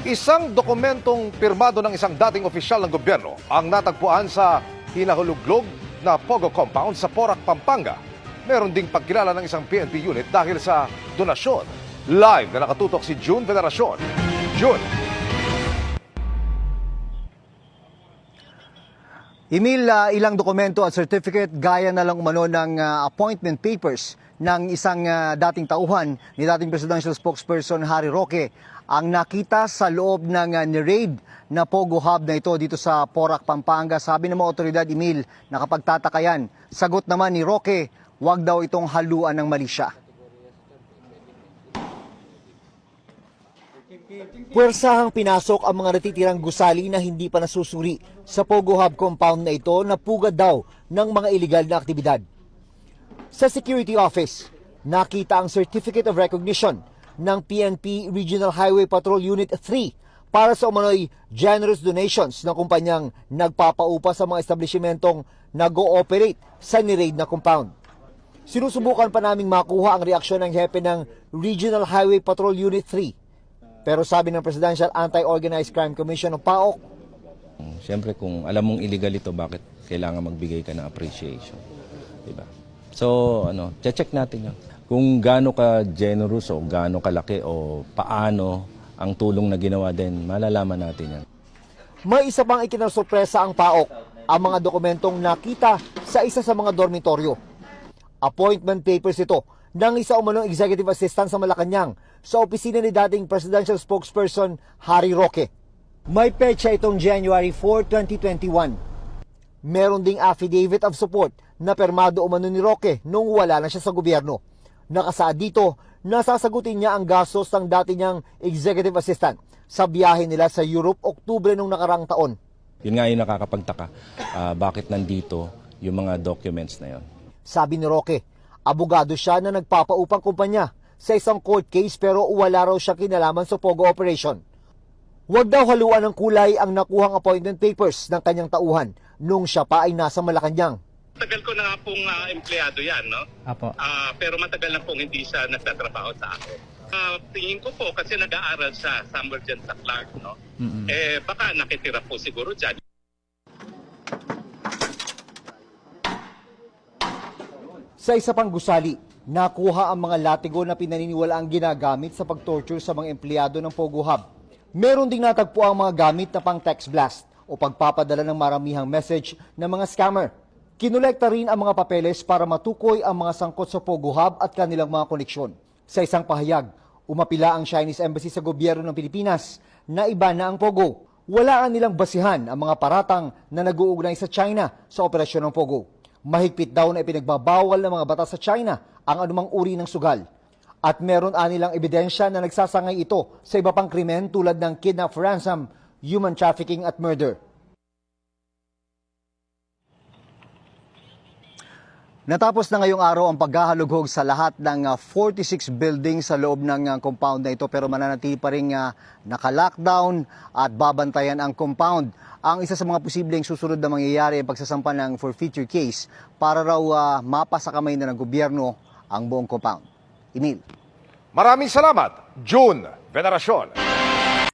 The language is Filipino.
Isang dokumentong pirmado ng isang dating opisyal ng gobyerno ang natagpuan sa hinahuluglog na Pogo Compound sa Porac, Pampanga. Meron ding pagkilala ng isang PNP unit dahil sa donasyon. Live na nakatutok si June Veneracion. June. Emil, ilang dokumento at certificate gaya na lang umano ng appointment papers ng isang dating tauhan ni dating presidential spokesperson Harry Roque ang nakita sa loob ng ni-raid na Pogo Hub na ito dito sa Porac, Pampanga. Sabi ng mga otoridad, Emil, nakapagtatakayan. Sagot naman ni Roque, wag daw itong haluan ng mali siya. Puwersahang pinasok ang mga natitirang gusali na hindi pa nasusuri sa Pogo Hub compound na ito na pugad daw ng mga iligal na aktibidad. Sa Security Office, nakita ang Certificate of Recognition ng PNP Regional Highway Patrol Unit 3 para sa umano'y generous donations ng kumpanyang nagpapaupa sa mga establishmentong nag-ooperate sa ni-raid na compound. Sinusubukan pa naming makuha ang reaksyon ng hepe ng Regional Highway Patrol Unit 3. Pero sabi ng Presidential Anti-Organized Crime Commission o PAOK, siyempre kung alam mong illegal ito, bakit kailangan magbigay ka ng appreciation? Diba? So, check natin yun. Kung gaano ka generous o gaano kalaki o paano ang tulong na ginawa din, malalaman natin yan. May isa pang ikinasorpresa ang PAOK, ang mga dokumentong nakita sa isa sa mga dormitoryo. Appointment papers ito ng isa umanong executive assistant sa Malacanang sa opisina ni dating presidential spokesperson Harry Roque. May petsa itong January 4, 2021. Meron ding affidavit of support na permado umano ni Roque nung wala na siya sa gobyerno. Nakasaad dito, nasasagutin niya ang gastos ng dati niyang executive assistant sa biyahe nila sa Europe Oktubre nung nakaraang taon. Yun nga yung nakakapagtaka, bakit nandito yung mga documents na yon. Sabi ni Roque, abogado siya na nagpapaupang kumpanya sa isang court case pero wala raw siya kinalaman sa Pogo operation. Huwag daw haluan ng kulay ang nakuhang appointment papers ng kanyang tauhan nung siya pa ay nasa Malacanang. Matagal ko na nga pong empleyado yan, no? Apo. Pero matagal na pong hindi siya nagtatrabaho sa akin. Tingin ko po kasi nag-aaral siya somewhere dyan sa Clark, no? Baka nakitira po siguro dyan. Sa isa pang gusali, nakuha ang mga latigo na pinaniniwalaang ginagamit sa pag-torture sa mga empleyado ng Pogo Hub. Meron ding natagpo ang mga gamit na pang text blast o pagpapadala ng maramihang message ng mga scammer. Kinolekta rin ang mga papeles para matukoy ang mga sangkot sa Pogo Hub at kanilang mga koneksyon. Sa isang pahayag, umapila ang Chinese Embassy sa gobyerno ng Pilipinas na iba na ang Pogo. Wala nilang basihan ang mga paratang na nag-uugnay sa China sa operasyon ng Pogo. Mahigpit daw na ipinagbabawal ng mga batas sa China ang anumang uri ng sugal. At meron anilang ebidensya na nagsasangay ito sa iba pang krimen tulad ng kidnap for ransom, human trafficking at murder. Natapos na ngayong araw ang paghahalughog sa lahat ng 46 buildings sa loob ng compound na ito pero mananatili pa rin naka-lockdown at babantayan ang compound. Ang isa sa mga posibleng susunod na mangyayari ay pagsasampa ng forfeiture case para raw mapasa kamay na ng gobyerno ang buong compound. Emil. Maraming salamat, June Veneracion.